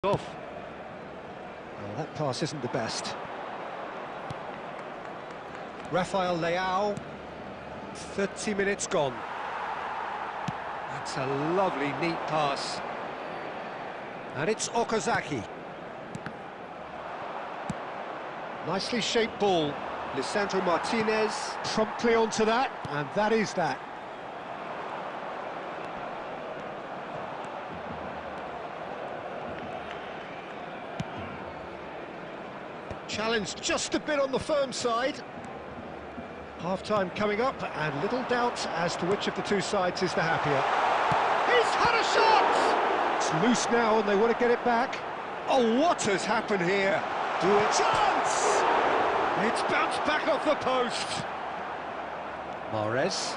off. Well, that pass isn't the best. Rafael Leao. 30 minutes gone. That's a lovely, neat pass. And it's Okazaki. Nicely shaped ball. Lisandro Martinez promptly onto that, and that is that. Challenge just a bit on the firm side. Half-time coming up, and little doubt as to which of the two sides is the happier. He's had a shot! It's loose now, and they want to get it back. Oh, what has happened here? Do it. Chance! It's bounced back off the post. Mahrez.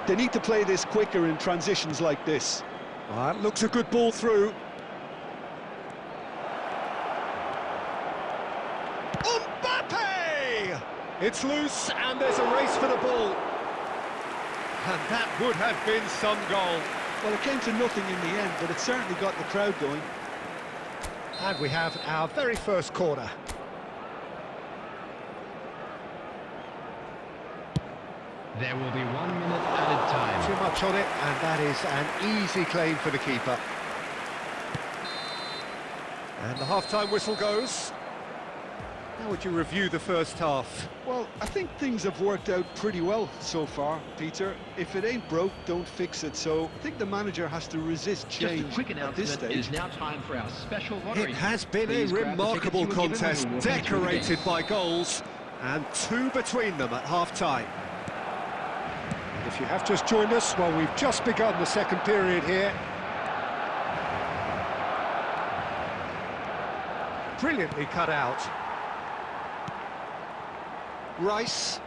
They need to play this quicker in transitions like this. That looks a good ball through. Mbappe! It's loose, and there's a race for the ball. And that would have been some goal. Well, it came to nothing in the end, but it certainly got the crowd going. And we have our very first corner. There will be 1 minute added time. Too much on it, and that is an easy claim for the keeper. And the half-time whistle goes. How would you review the first half? Well, I think things have worked out pretty well so far, Peter. If it ain't broke, don't fix it. So I think the manager has to resist change. Just a quick at this announcement, stage. it is now time for our special lottery. It has been Please a grab the remarkable tickets you were given contest, when we walked into the decorated game. by goals, and two between them at half-time. If you have just joined us, well, we've just begun the second period here. Brilliantly cut out. Rice.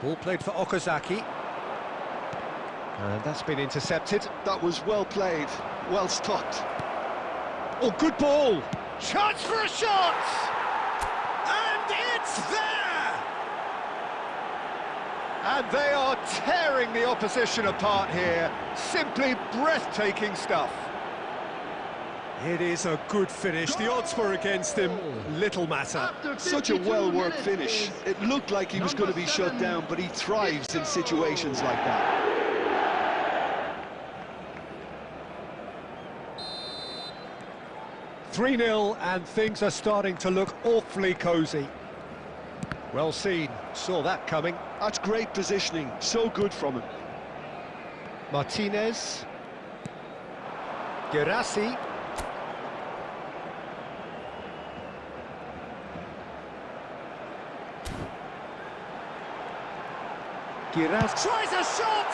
Ball played for Okazaki. And that's been intercepted. That was well played, well stopped. Oh, good ball! Chance for a shot! And it's there! And they are tearing the opposition apart here. Simply breathtaking stuff. It is a good finish. The odds were against him. Little matter. Such a well-worked finish. It looked like he was going to be shut down, but he thrives in situations like that. 3-0, and things are starting to look awfully cosy. Well seen. Saw that coming. That's great positioning. So good from him. Martinez. Guirassy. Guirassy tries a shot!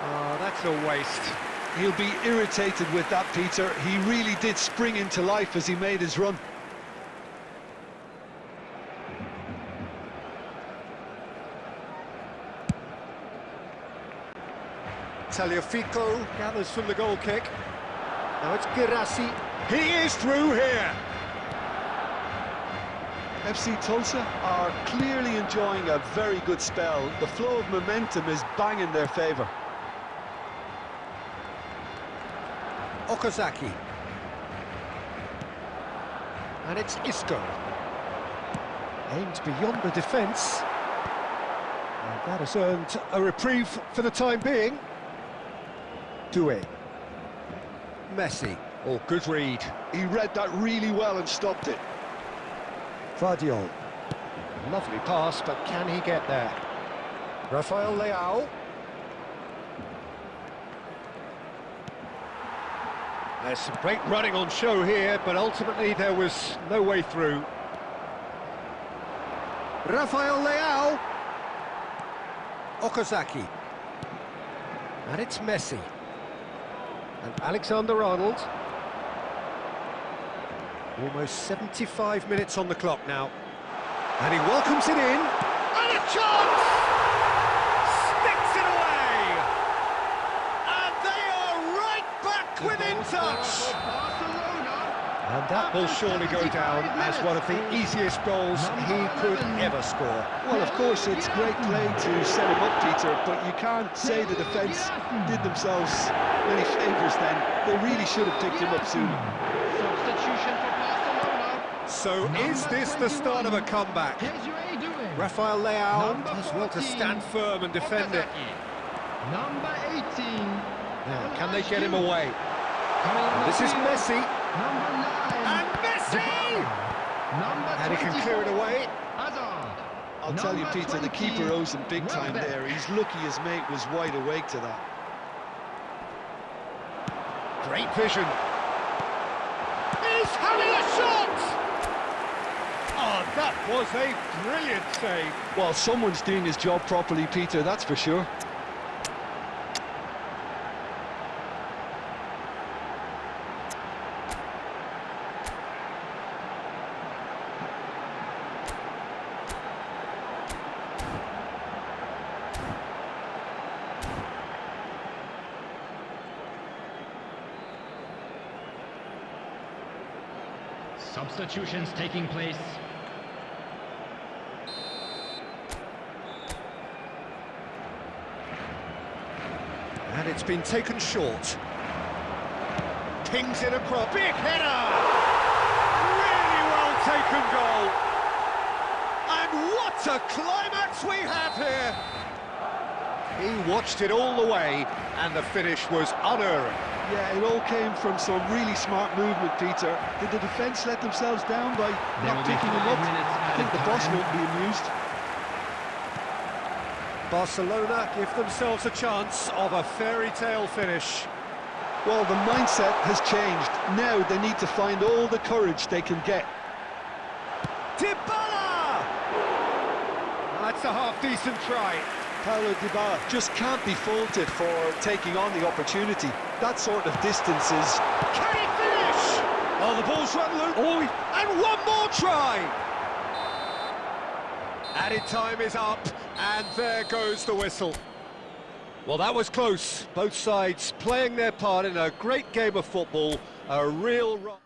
Oh, that's a waste. He'll be irritated with that, Peter. He really did spring into life as he made his run. Tagliafico gathers from the goal kick. Now it's Guirassy. He is through here. FC Tulsa are clearly enjoying a very good spell. The flow of momentum is bang in their favour. Okazaki. And it's Isco. Aimed beyond the defence. And that has earned a reprieve for the time being. Doué. Messi. Oh, good read. He read that really well and stopped it. Vardiol. Lovely pass, but can he get there? Rafael Leao. There's some great running on show here, but ultimately there was no way through. Rafael Leao. Okazaki. And it's Messi. And Alexander-Arnold. Almost 75 minutes on the clock now. And he welcomes it in. And a chance! Sticks it away! And they are right back within touch! And that will surely go down as one of the easiest goals he could ever score. Well, of course, it's great play to set him up, Peter, but you can't say the defence did themselves many favours then. They really should have picked him up sooner. Substitution for Barcelona. So is this the start of a comeback? Desiree Doué. Rafael Leao Number does well to 14, stand firm and defend it. Okazaki. Number 18. Now, can they get him away? Coming on the This is field, Messi. Number 9. And Messi! Number And he can clear it away. Hazard. I'll tell you, Peter, the keeper owes him big time Welbeck. there. He's lucky his mate was wide awake to that. Great vision. He's having a shot! Oh, that was a brilliant save. Well, someone's doing his job properly, Peter, that's for sure. Substitutions taking place. And it's been taken short. Pings in across. Big header! Really well taken goal. And what a climax we have here! He watched it all the way, and the finish was unerring. Yeah, it all came from some really smart movement, Peter. Did the defence let themselves down by There will not be picking him 5 up? minutes I think the added boss time. won't be amused. Barcelona give themselves a chance of a fairy tale finish. Well, the mindset has changed. Now they need to find all the courage they can get. Dybala! That's a half-decent try. Paulo Dybala just can't be faulted for taking on the opportunity. That sort of distance is... Can he finish? Oh, the ball's run loose. Oh, and one more try! Added time is up, and there goes the whistle. Well, that was close. Both sides playing their part in a great game of football. A real...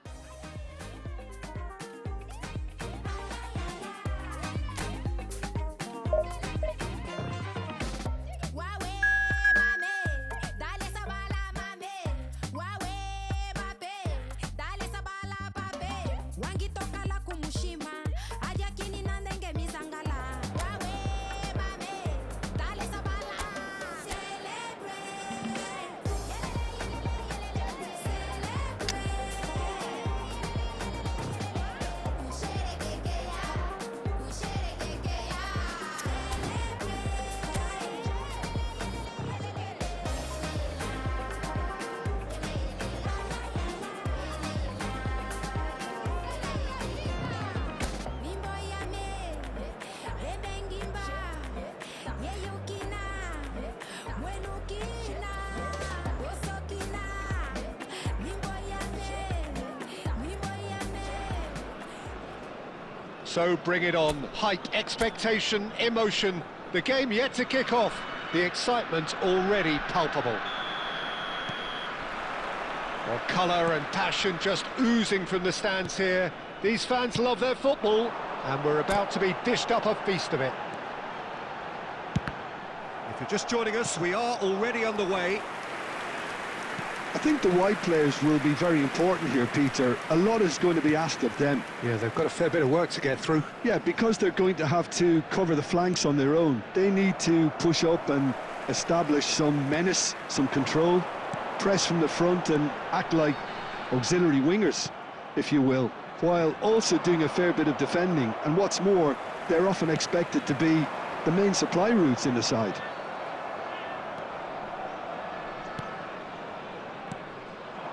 So bring it on. Hype, expectation, emotion. The game yet to kick off. The excitement already palpable. Well, colour and passion just oozing from the stands here. These fans love their football, and we're about to be dished up a feast of it. If you're just joining us, we are already underway. I think the wide players will be very important here, Peter. A lot is going to be asked of them. Yeah, they've got a fair bit of work to get through. Yeah, because they're going to have to cover the flanks on their own. They need to push up and establish some menace, some control, press from the front and act like auxiliary wingers, if you will, while also doing a fair bit of defending. And what's more, they're often expected to be the main supply routes in the side.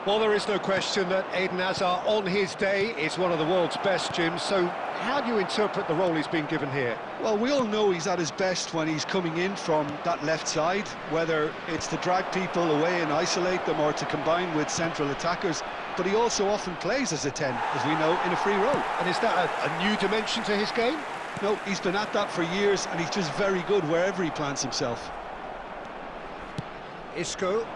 Well, there is no question that Eden Hazard, on his day, is one of the world's best, Jim. So how do you interpret the role he's been given here? Well, we all know he's at his best when he's coming in from that left side, whether it's to drag people away and isolate them or to combine with central attackers. But he also often plays as a 10, as we know, in a free role. And is that a new dimension to his game? No, he's been at that for years, and he's just very good wherever he plants himself. Isco.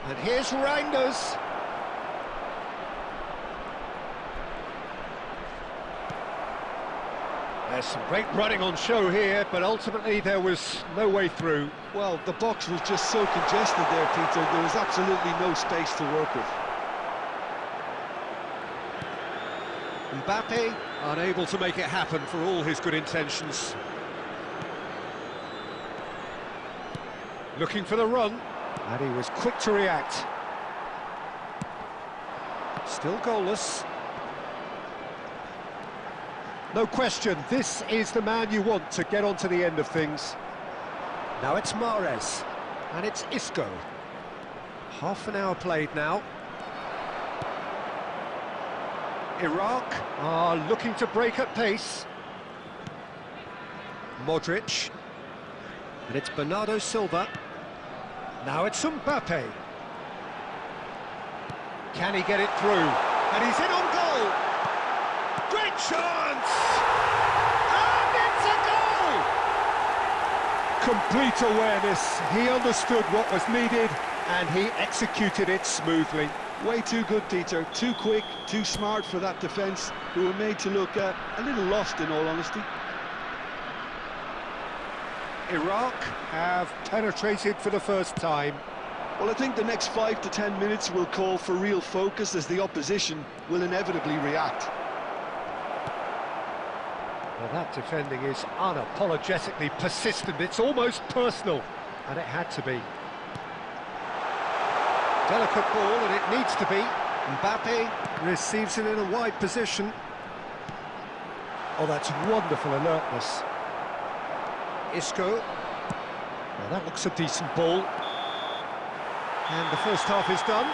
And here's Reinders. There's some great running on show here, but ultimately there was no way through. Well, the box was just so congested there, Peter. There was absolutely no space to work with. Mbappe unable to make it happen for all his good intentions. Looking for the run, and he was quick to react. Still goalless. No question, this is the man you want to get onto the end of things. Now it's Mahrez, and it's Isco. Half an hour played now. Iraq are looking to break at pace. Modric. And it's Bernardo Silva. Now it's Mbappe. Can he get it through? And he's in on goal! Great chance! And it's a goal! Complete awareness. He understood what was needed and he executed it smoothly. Way too good, Peter. Too quick, too smart for that defence, who were made to look a little lost, in all honesty. Iraq have penetrated for the first time. Well, I think the next 5 to 10 minutes will call for real focus, as the opposition will inevitably react. Well, that defending is unapologetically persistent. It's almost personal, and it had to be. Delicate ball, and it needs to be. Mbappe receives it in a wide position. Oh, that's wonderful alertness. Isco. Well, that looks a decent ball. And the first half is done.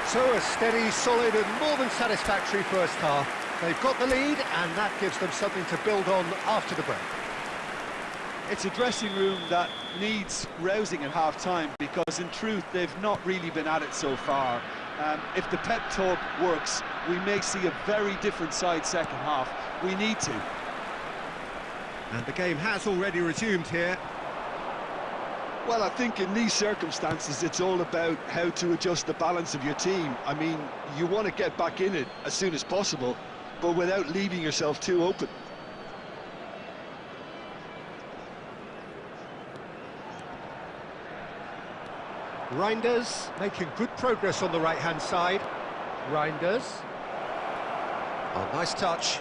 So a steady, solid and more than satisfactory first half. They've got the lead, and that gives them something to build on after the break. It's a dressing room that needs rousing at half-time, because in truth they've not really been at it so far. If the pep talk works, we may see a very different side second half. We need to. And the game has already resumed here. Well, I think in these circumstances it's all about how to adjust the balance of your team. I mean, you want to get back in it as soon as possible, but without leaving yourself too open. Reinders making good progress on the right-hand side. Reinders. Oh, nice touch.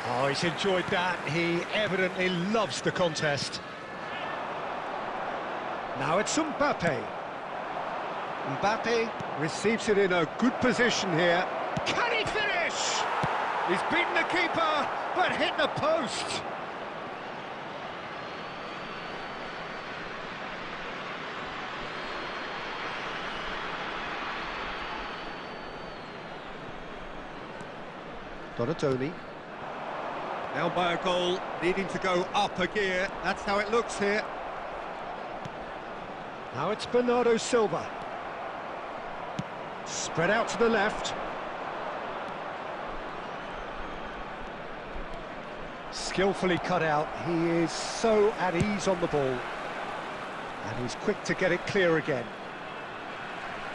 Oh, he's enjoyed that. He evidently loves the contest. Now it's Mbappe. Mbappe receives it in a good position here. Can he finish? He's beaten the keeper, but hit the post. Donatoni. Now by a goal, needing to go up a gear. That's how it looks here. Now it's Bernardo Silva. Spread out to the left. Skillfully cut out. He is so at ease on the ball. And he's quick to get it clear again.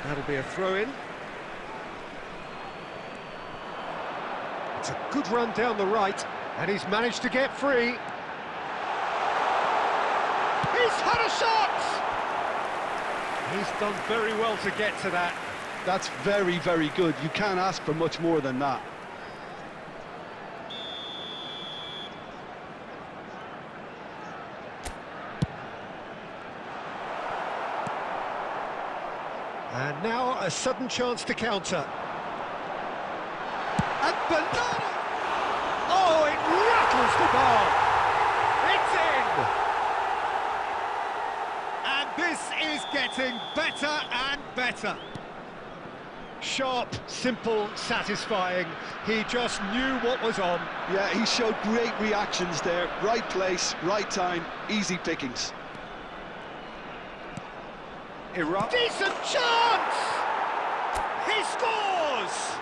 That'll be a throw-in. It's a good run down the right. And he's managed to get free. He's had a shot! He's done very well to get to that. That's very, very good. You can't ask for much more than that. And now a sudden chance to counter. And Bernardo! Oh, it rattles the bar! It's in! And this is getting better and better. Sharp, simple, satisfying. He just knew what was on. Yeah, he showed great reactions there. Right place, right time, easy pickings. Iraq. Decent chance! He scores!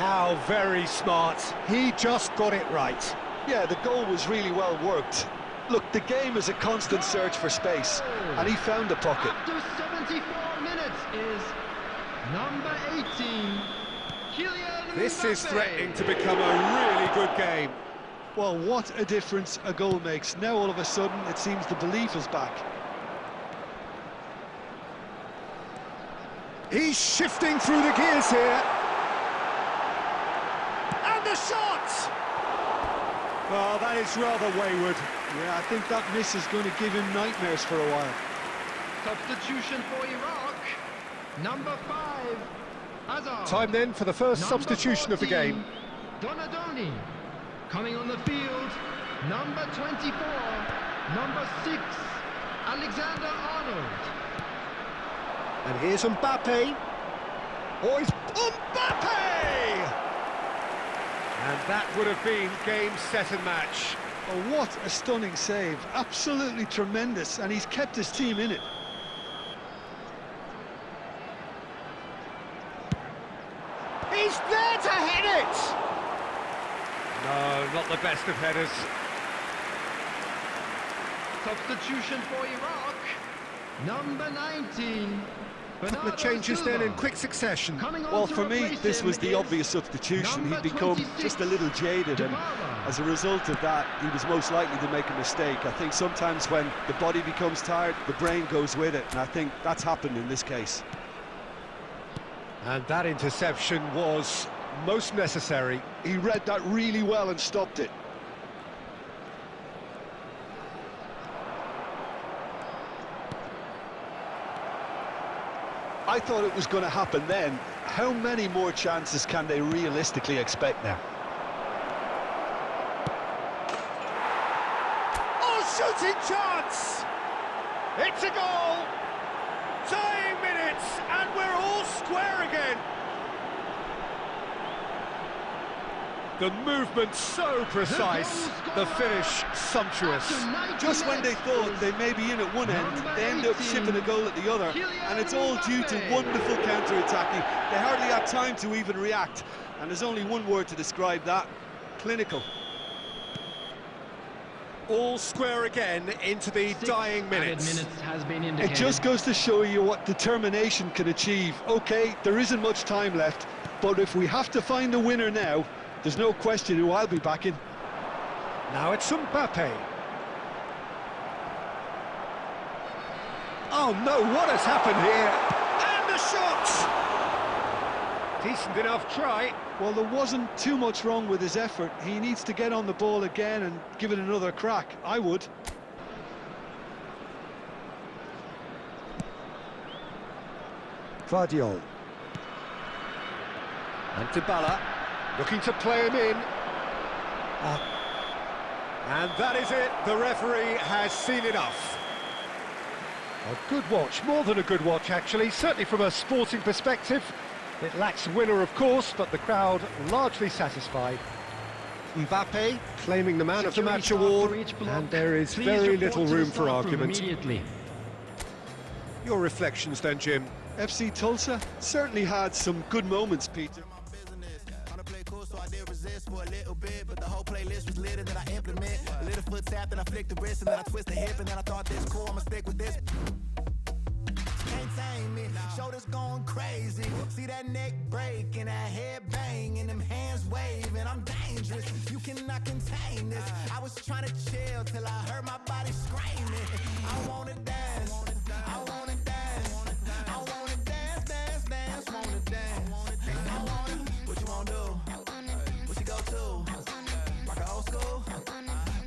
How very smart. He just got it right. Yeah, the goal was really well worked. Look, the game is a constant search for space, and he found the pocket. After 74 minutes is number 18, Kylian This is Mbappe. threatening to become a really good game. Well, what a difference a goal makes. Now all of a sudden it seems the belief is back. He's shifting through the gears here. And the shot! Well, that is rather wayward. Yeah, I think that miss is going to give him nightmares for a while. Substitution for Iraq, number 5, Hazard. Time then for the first Number substitution of the 14, game. Donadoni. Coming on the field, number 24, number 6, Alexander Arnold. And here's Mbappe. Oh, he's Mbappe! And that would have been game, set and match. Oh, what a stunning save. Absolutely tremendous, and he's kept his team in it. He's there to head it! No, not the best of headers. Substitution for Iraq, number 19, Couple Bernardo of changes then in Silva. quick succession. Coming on Well, to for me, replace this him was the is obvious substitution. number He'd become 26, just a little jaded, and Dybala. as a result of that, he was most likely to make a mistake. I think sometimes when the body becomes tired, the brain goes with it, and I think that's happened in this case. And that interception was most necessary. He read that really well and stopped it. I thought it was going to happen then. How many more chances can they realistically expect now? Oh, shooting chance! It's a goal! Dying minutes, and we're all square again. The movement so precise, the finish sumptuous. Just when they thought they may be in at one end, they end up shipping a goal at the other, and it's all due to wonderful counter-attacking. They hardly had time to even react, and there's only one word to describe that: clinical. All square again into the dying minutes. Has been It indicated. just goes to show you what determination can achieve. Okay, there isn't much time left, but if we have to find a winner now, there's no question who I'll be backing. Now it's Mbappe. Oh no, what has happened here? And the shot! Decent enough try. Well, there wasn't too much wrong with his effort. He needs to get on the ball again and give it another crack. I would. Guardiola. And Dybala, looking to play him in. And that is it, the referee has seen enough. A good watch, more than a good watch actually, certainly from a sporting perspective. It lacks a winner of course, but the crowd largely satisfied. Mbappe claiming the man of the match award, and there is very little room for argument. Immediately. Your reflections then, Jim? FC Tulsa certainly had some good moments, Peter. So I did resist for a little bit, but the whole playlist was lit and then I implement a little foot tap, then I flick the wrist and then I twist the hip and then I thought this cool, I'ma stick with this. Can't tame me, shoulders going crazy. See that neck break and that head bang and them hands waving. I'm dangerous, you cannot contain this. I was trying to chill till I heard my body screaming. I wanna dance, I wanna dance, I wanna dance, dance, dance, wanna dance. I wanna, what you wanna do? What you go to? Rock a old school?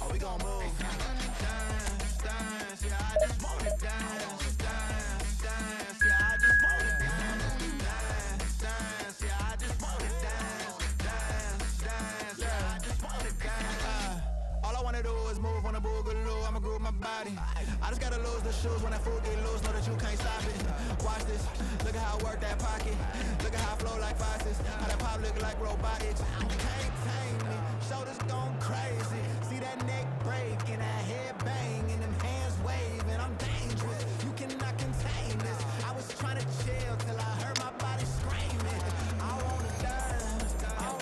Oh, we gon' move. Dance, dance, yeah, I just wanna dance, dance, dance, yeah, I just wanna dance, dance, dance, yeah, I just wanna dance, dance, dance, yeah, I just wanna dance. All I wanna do is move on a boogaloo, I'ma groove my body. I just gotta lose the shoes when that food get loose, know that you can't stop it. Watch this, look at how I work that pocket, look at how I flow like faucets, how that pop look like robotics. You can't tame me, shoulders going crazy. See that neck break and that head bang and them hands waving. I'm dangerous, you cannot contain this. I was trying to chill till I heard my body screaming. I wanna dance, I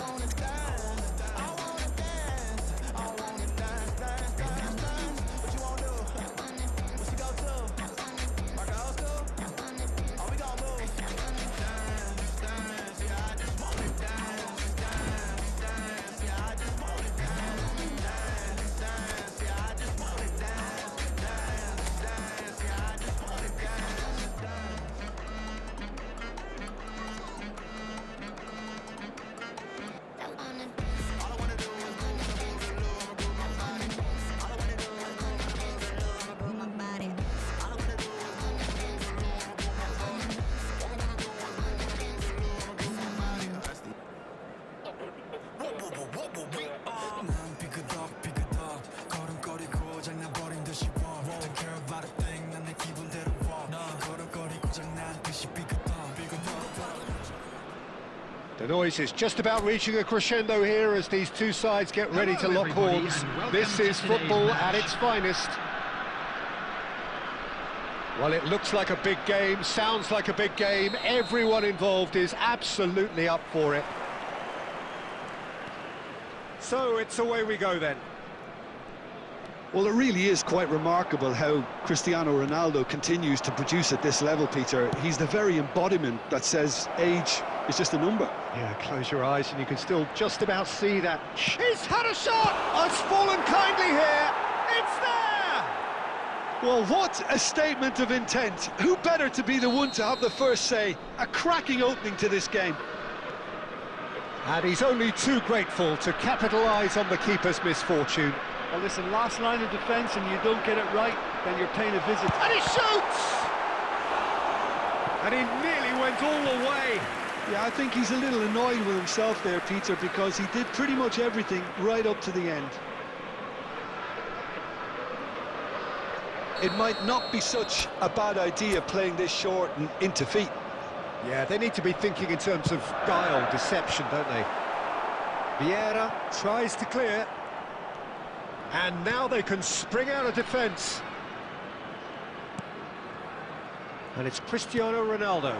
난 삐그덕 걸음거리고 장난버린 듯이 walk Don't care about a thing 난 내 기분대로 walk 걸음거리고 장난 듯이 삐그덕 The noise is just about reaching a crescendo here as these two sides get ready to Hello, lock everybody, horns. and welcome This to is today's football match. at its finest. Well, it looks like a big game, sounds like a big game. Everyone involved is absolutely up for it. So it's away we go then. Well, it really is quite remarkable how Cristiano Ronaldo continues to produce at this level, Peter. He's the very embodiment that says age is just a number. Yeah, close your eyes and you can still just about see that. He's had a shot! It's fallen kindly here! It's there! Well, what a statement of intent. Who better to be the one to have the first say? A cracking opening to this game. And he's only too grateful to capitalise on the keeper's misfortune. Well, listen, last line of defence and you don't get it right, then you're paying a visit. And he shoots! And he nearly went all the way. Yeah, I think he's a little annoyed with himself there, Peter, because he did pretty much everything right up to the end. It might not be such a bad idea playing this short and into feet. Yeah, they need to be thinking in terms of guile, deception, don't they? Vieira tries to clear. And now they can spring out of defence. And it's Cristiano Ronaldo.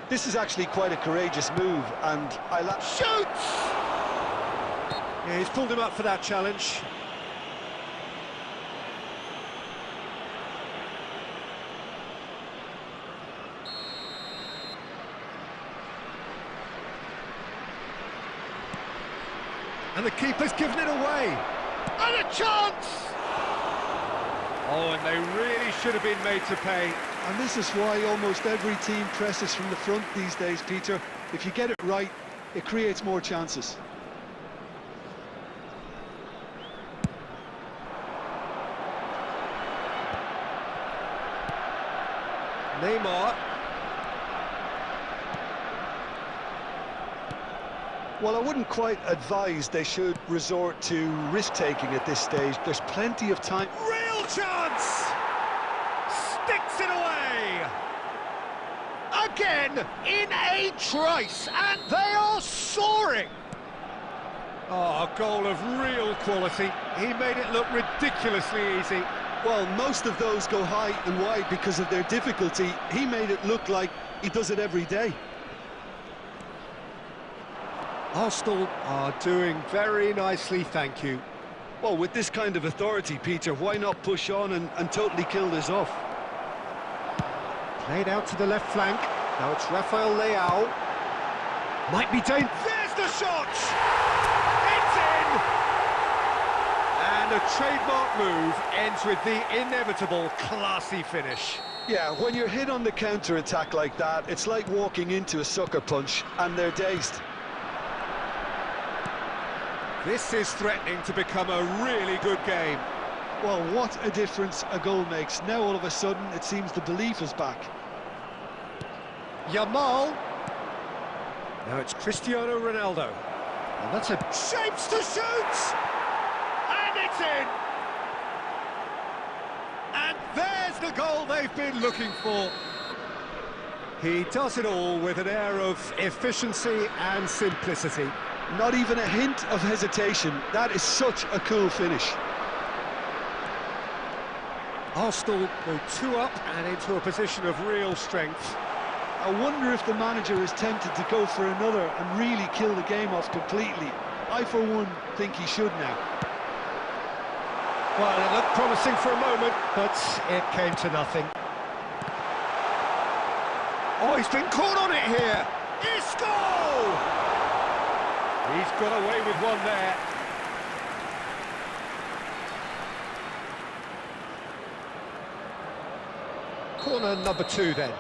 This is actually quite a courageous move, and I like... Shoots! Yeah, he's pulled him up for that challenge. And the keeper's given it away. And a chance! Oh, and they really should have been made to pay. And this is why almost every team presses from the front these days, Peter. If you get it right, it creates more chances. Neymar. Well, I wouldn't quite advise they should resort to risk-taking at this stage. There's plenty of time. Real chance! Sticks it away! Again, in a trice, and they are soaring! Oh, a goal of real quality. He made it look ridiculously easy. Well, most of those go high and wide because of their difficulty. He made it look like he does it every day. Arsenal are doing very nicely, thank you. Well, with this kind of authority, Peter, why not push on and totally kill this off? Played out to the left flank. Now it's Rafael Leao. Might be dangerous. There's the shot! It's in! And a trademark move ends with the inevitable classy finish. Yeah, when you're hit on the counter-attack like that, it's like walking into a sucker punch and they're dazed. This is threatening to become a really good game. Well, what a difference a goal makes. Now all of a sudden it seems the belief is back. Yamal. Now it's Cristiano Ronaldo. And that's a shapes to shoot! And it's in! And there's the goal they've been looking for. He does it all with an air of efficiency and simplicity. Not even a hint of hesitation. That is such a cool finish. Arsenal go 2 up and into a position of real strength. I wonder if the manager is tempted to go for another and really kill the game off completely. I, for one, think he should now. Well, it looked promising for a moment, but it came to nothing. Oh, he's been caught on it here! Isco! He's got away with one there. Corner number 2 then.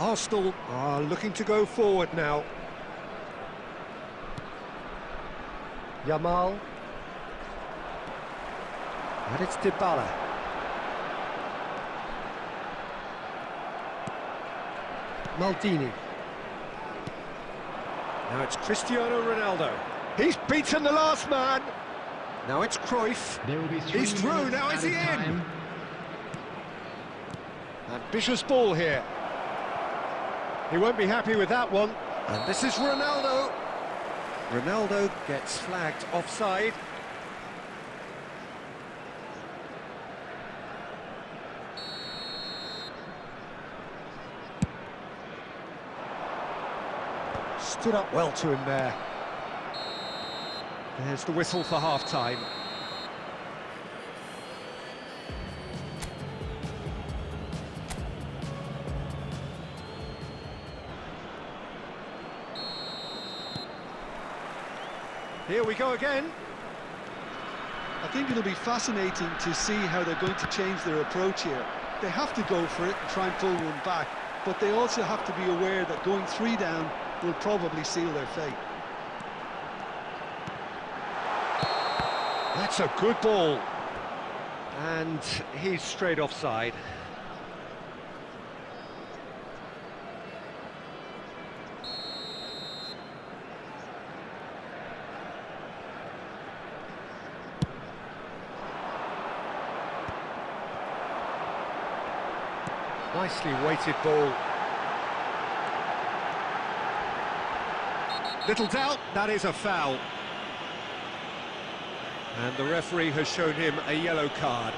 Arsenal are looking to go forward now. Yamal. And it's Dybala. Maldini. Now it's Cristiano Ronaldo. He's beaten the last man. Now it's Cruyff. There will be 3 He's through, minutes now is he added in? time. Ambitious ball here. He won't be happy with that one. And this is Ronaldo. Ronaldo gets flagged offside. Stood up well to him there. There's the whistle for half-time. Here we go again. I think it'll be fascinating to see how they're going to change their approach here. They have to go for it and try and pull one back, but they also have to be aware that going 3 down will probably seal their fate. That's a good ball. And he's straight offside. Nicely weighted ball. Little doubt, that is a foul. And the referee has shown him a yellow card.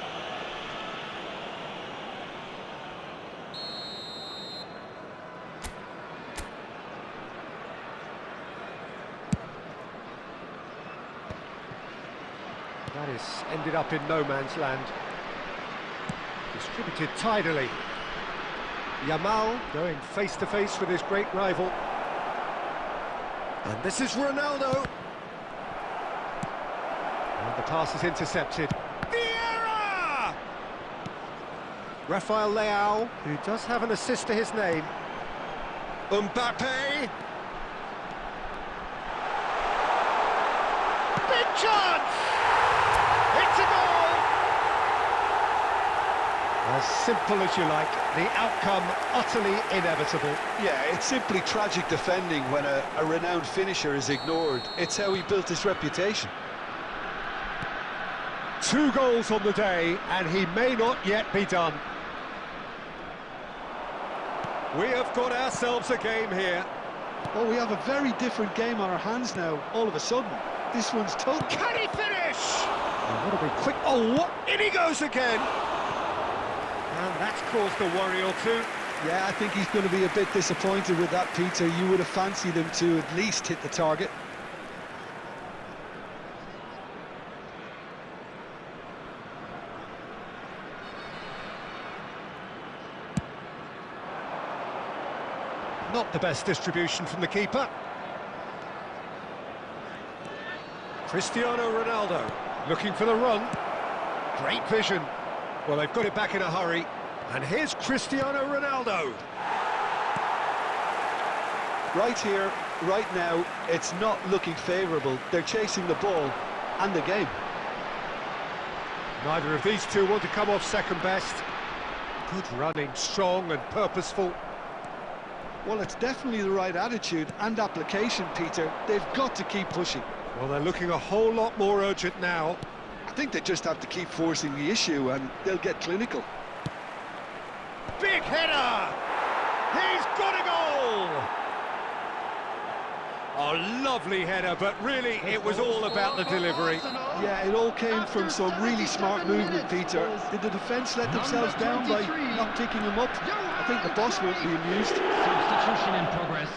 That is ended up in no man's land. Distributed tidily. Yamal going face to face with his great rival. And this is Ronaldo. And the pass is intercepted. Vieira! Rafael Leao, who does have an assist to his name. Mbappe! Big chance! It's a goal! As simple as you like, the outcome utterly inevitable. Yeah, it's simply tragic defending when a renowned finisher is ignored. It's how he built his reputation. 2 goals on the day, and he may not yet be done. We have got ourselves a game here. Well, we have a very different game on our hands now, all of a sudden. This one's total. Can he finish? Oh, what a big quick... Oh, what? In he goes again! And that's caused a worry or two. Yeah, I think he's going to be a bit disappointed with that, Peter. You would have fancied him to at least hit the target. Not the best distribution from the keeper. Cristiano Ronaldo looking for the run. Great vision. Well, they've got it back in a hurry. And here's Cristiano Ronaldo. Right here, right now, it's not looking favourable. They're chasing the ball and the game. Neither of these two want to come off second best. Good running, strong and purposeful. Well, it's definitely the right attitude and application, Peter. They've got to keep pushing. Well, they're looking a whole lot more urgent now. I think they just have to keep forcing the issue and they'll get clinical. Big header! He's got a goal! A lovely header, but really it was all about the delivery. Yeah, it all came from some really smart movement, Peter. Did the defence let themselves down by not picking him up? I think the boss won't be amused. Substitution in progress.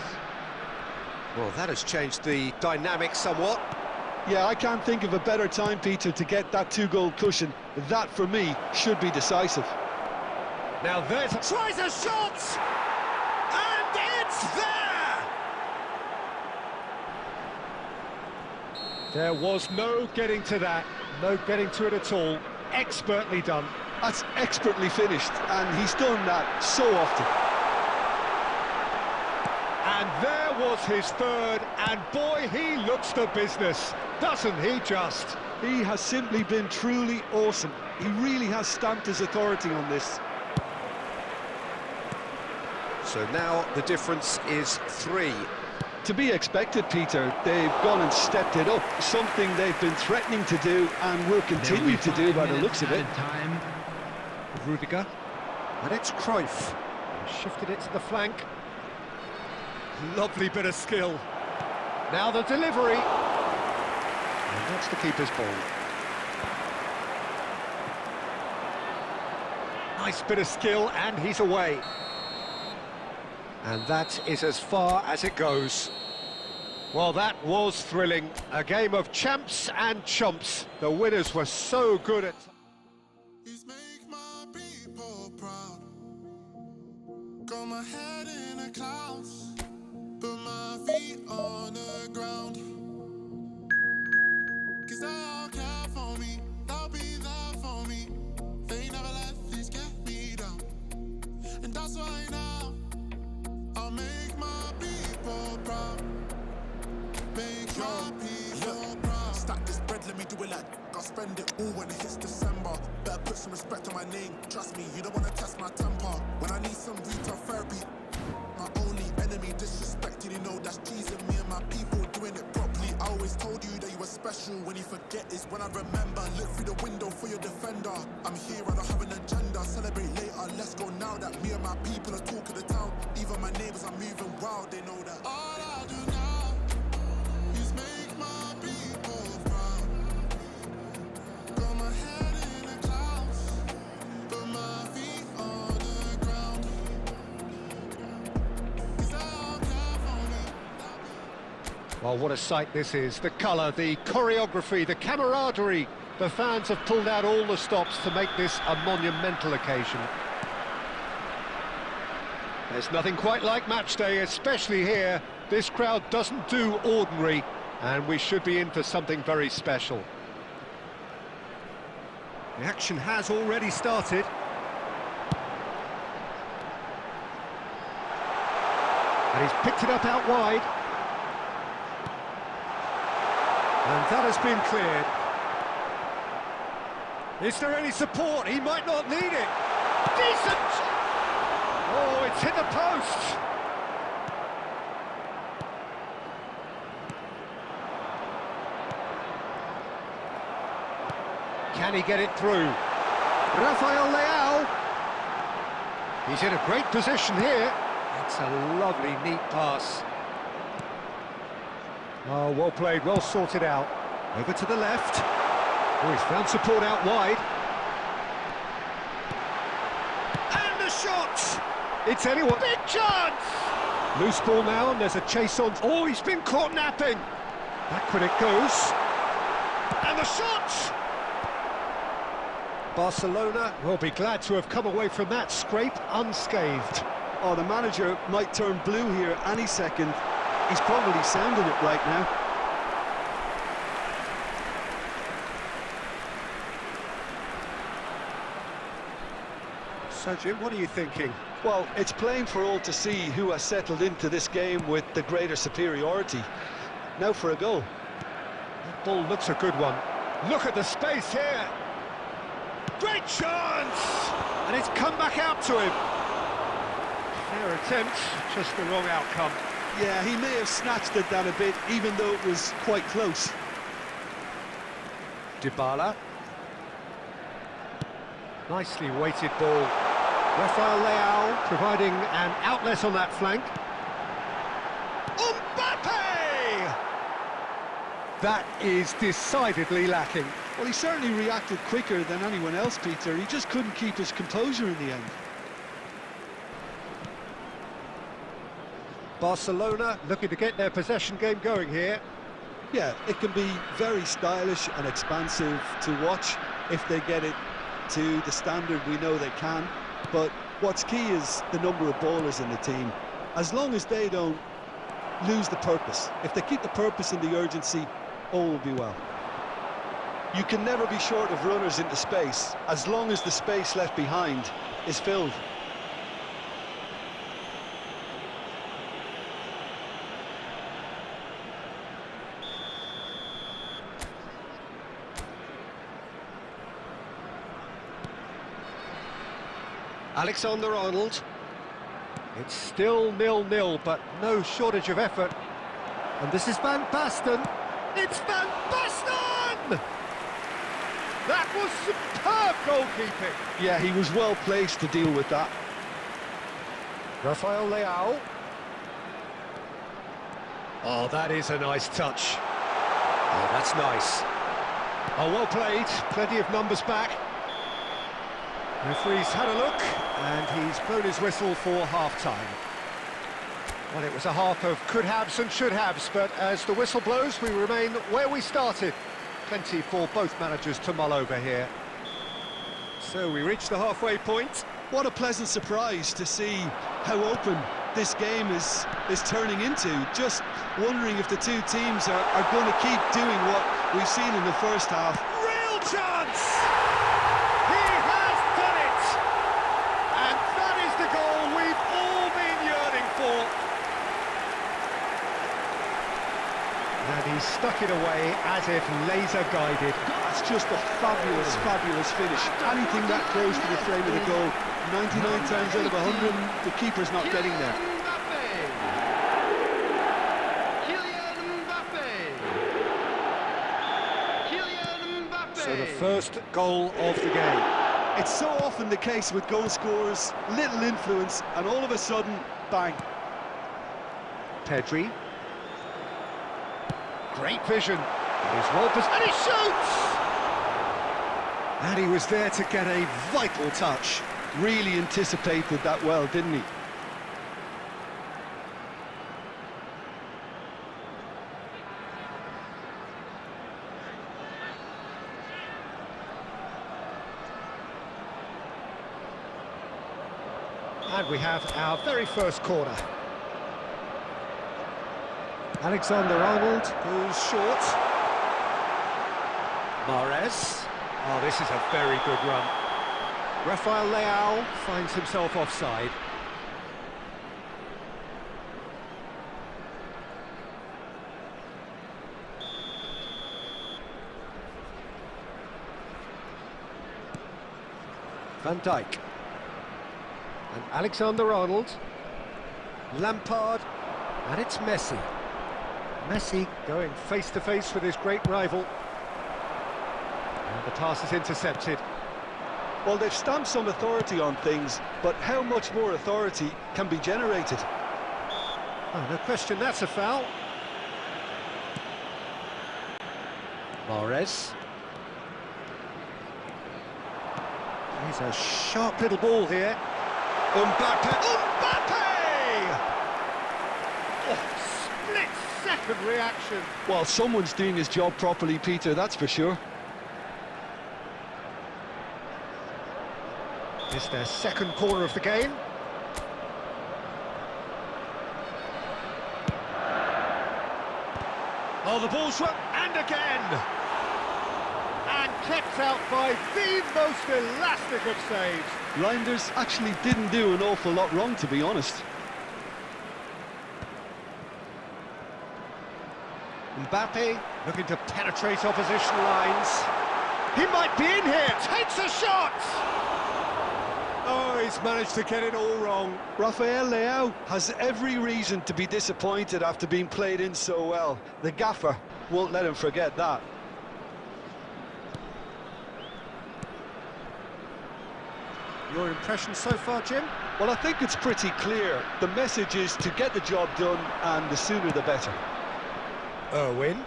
Well, that has changed the dynamic somewhat. Yeah, I can't think of a better time, Peter, to get that 2-goal cushion. That, for me, should be decisive. Now there's... Tries a shot! And it's there! There was no getting to that. No getting to it at all. Expertly done. That's expertly finished, and he's done that so often. There was his third, and boy, he looks the business, doesn't he just? He has simply been truly awesome. He really has stamped his authority on this. So now the difference is 3. To be expected, Peter. They've gone and stepped it up, something they've been threatening to do and will continue to do by the looks of it. Time. Rudiger, and it's Cruyff. Shifted it to the flank. Lovely bit of skill. Now the delivery. And that's the keeper's ball. Nice bit of skill, and he's away. And that is as far as it goes. Well, that was thrilling. A game of champs and chumps. The winners were so good at... Please make my people proud. Got my head in the clouds, put my feet on the ground. 'Cause they'll care for me, they'll be there for me. They never let this get me down. And that's why now I'll make my people proud. Make my people proud. Stack this bread, let me do it like I'll spend it all when it hits December. Better put some respect on my name. Trust me, you don't wanna test my temper. When I need some retail therapy, my only enemy disrespected. You know that's teasing me and my people doing it properly. I always told you that you were special. When you forget is when I remember. Look through the window for your defender. I'm here, I don't have an agenda. Celebrate later, let's go now. That me and my people are talk of the town. Even my neighbors are moving wild, they know that. All I do now is make my people proud. Got my head in the clouds, put my feet on the ground. 'Cause they'll care for me. Well, what a sight this is. The colour, the choreography, the camaraderie. The fans have pulled out all the stops to make this a monumental occasion. There's nothing quite like match day, especially here. This crowd doesn't do ordinary, and we should be in for something very special. The action has already started. And he's picked it up out wide. And that has been cleared. Is there any support? He might not need it. Decent! Oh, it's hit the post! Can he get it through? Rafael Leao! He's in a great position here. It's a lovely, neat pass. Oh, well played, well sorted out. Over to the left. Oh, he's found support out wide. And the shot! It's anyone. Big chance! Loose ball now, and there's a chase on. Oh, he's been caught napping. Backward it goes. And the shot! Barcelona will be glad to have come away from that scrape unscathed. Oh, the manager might turn blue here any second. He's probably sounding it right now. So, Jim, what are you thinking? Well, it's plain for all to see who has settled into this game with the greater superiority. Now for a goal. That ball looks a good one. Look at the space here. Great chance! And it's come back out to him. Fair attempt, just the wrong outcome. Yeah, he may have snatched at that a bit, even though it was quite close. Dybala. Nicely weighted ball. Rafael Leao providing an outlet on that flank. Mbappe! That is decidedly lacking. Well, he certainly reacted quicker than anyone else, Peter. He just couldn't keep his composure in the end. Barcelona looking to get their possession game going here. Yeah, it can be very stylish and expansive to watch if they get it to the standard we know they can. But what's key is the number of ballers in the team. As long as they don't lose the purpose, if they keep the purpose and the urgency, all will be well. You can never be short of runners into space, as long as the space left behind is filled. Alexander-Arnold. It's still 0-0, but no shortage of effort. And this is Van Basten. It's Van Basten! That was superb goalkeeping. Yeah, he was well placed to deal with that. Rafael Leao. Oh, that is a nice touch. Oh, that's nice. Oh, well played. Plenty of numbers back. Referee's had a look, and he's blown his whistle for half-time. Well, it was a half of could-haves and should-haves, but as the whistle blows, we remain where we started. Plenty for both managers to mull over here. So we reach the halfway point. What a pleasant surprise to see how open this game is turning into. Just wondering if the two teams are going to keep doing what we've seen in the first half. Real chance! He has done it! And that is the goal we've all been yearning for. And he stuck it away as if laser-guided. That's just a fabulous, fabulous finish. Anything that close to the frame of the goal, 99 times out of 100, the keeper's not getting there. So the first goal of the game. It's so often the case with goal scorers, little influence, and all of a sudden, bang. Pedri. Great vision. He's well and he shoots! And he was there to get a vital touch. Really anticipated that well, didn't he? And we have our very first corner. Alexander-Arnold goes short. Mahrez. Oh, this is a very good run. Rafael Leao finds himself offside. Van Dijk. And Alexander-Arnold. Lampard. And it's Messi. Messi going face-to-face with his great rival. And the pass is intercepted. Well, they've stamped some authority on things, but how much more authority can be generated? Oh, no question, that's a foul. Mahrez. He's a sharp little ball here. Mbappe. Oh, split-second reaction. Well, someone's doing his job properly, Peter, that's for sure. It's their second corner of the game. Oh, the ball's swept, and again! And kept out by the most elastic of saves. Reinders actually didn't do an awful lot wrong, to be honest. Mbappe looking to penetrate opposition lines. He might be in here, takes a shot! Oh, he's managed to get it all wrong. Rafael Leao has every reason to be disappointed after being played in so well. The gaffer won't let him forget that. Your impression so far, Jim? Well, I think it's pretty clear. The message is to get the job done, and the sooner the better. Irwin.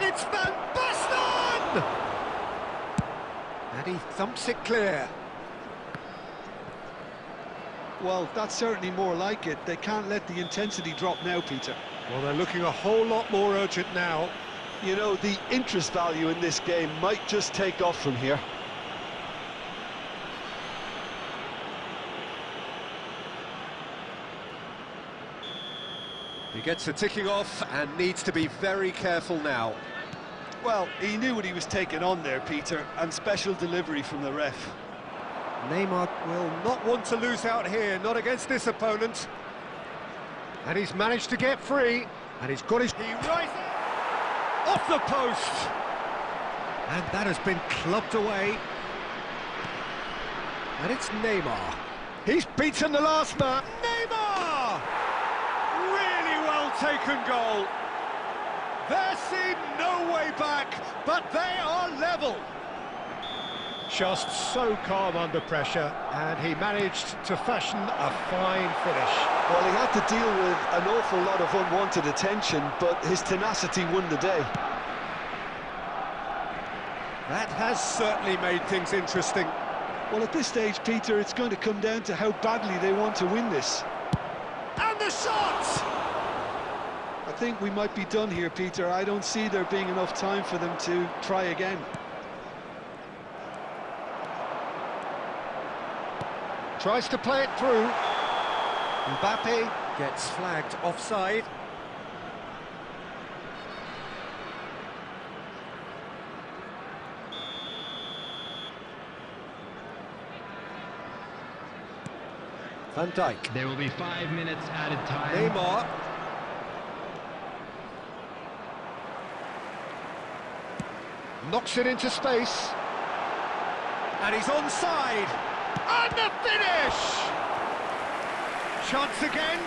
It's Van Basten! And he thumps it clear. Well, that's certainly more like it. They can't let the intensity drop now, Peter. Well, they're looking a whole lot more urgent now. You know, the interest value in this game might just take off from here. He gets the ticking off and needs to be very careful now. Well, he knew what he was taking on there, Peter, and special delivery from the ref. Neymar will not want to lose out here, not against this opponent. And he's managed to get free, and he's got his... He rises off the post! And that has been clubbed away. And it's Neymar. He's beaten the last man. Neymar! Really well taken goal. There seemed no way back, but they are level. Just so calm under pressure, and he managed to fashion a fine finish. Well, he had to deal with an awful lot of unwanted attention, but his tenacity won the day. That has certainly made things interesting. Well, at this stage, Peter, it's going to come down to how badly they want to win this. And the shot! I think we might be done here, Peter. I don't see there being enough time for them to try again. Tries to play it through. Mbappe gets flagged offside. Van Dijk. There will be 5 minutes added time. Neymar. Knocks it into space. And he's onside. And the finish! Chance again?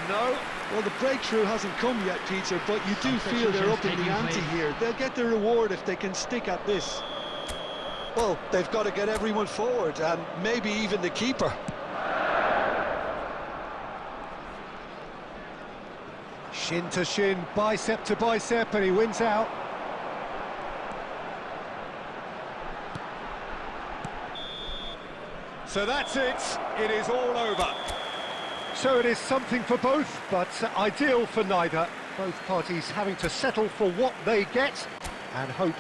No. Well, the breakthrough hasn't come yet, Peter, but you do feel they're up in the ante here. They'll get the reward if they can stick at this. Well, they've got to get everyone forward, and maybe even the keeper. Shin to shin, bicep to bicep, and he wins out. So that's it. It is all over. So it is something for both, but ideal for neither. Both parties having to settle for what they get and hope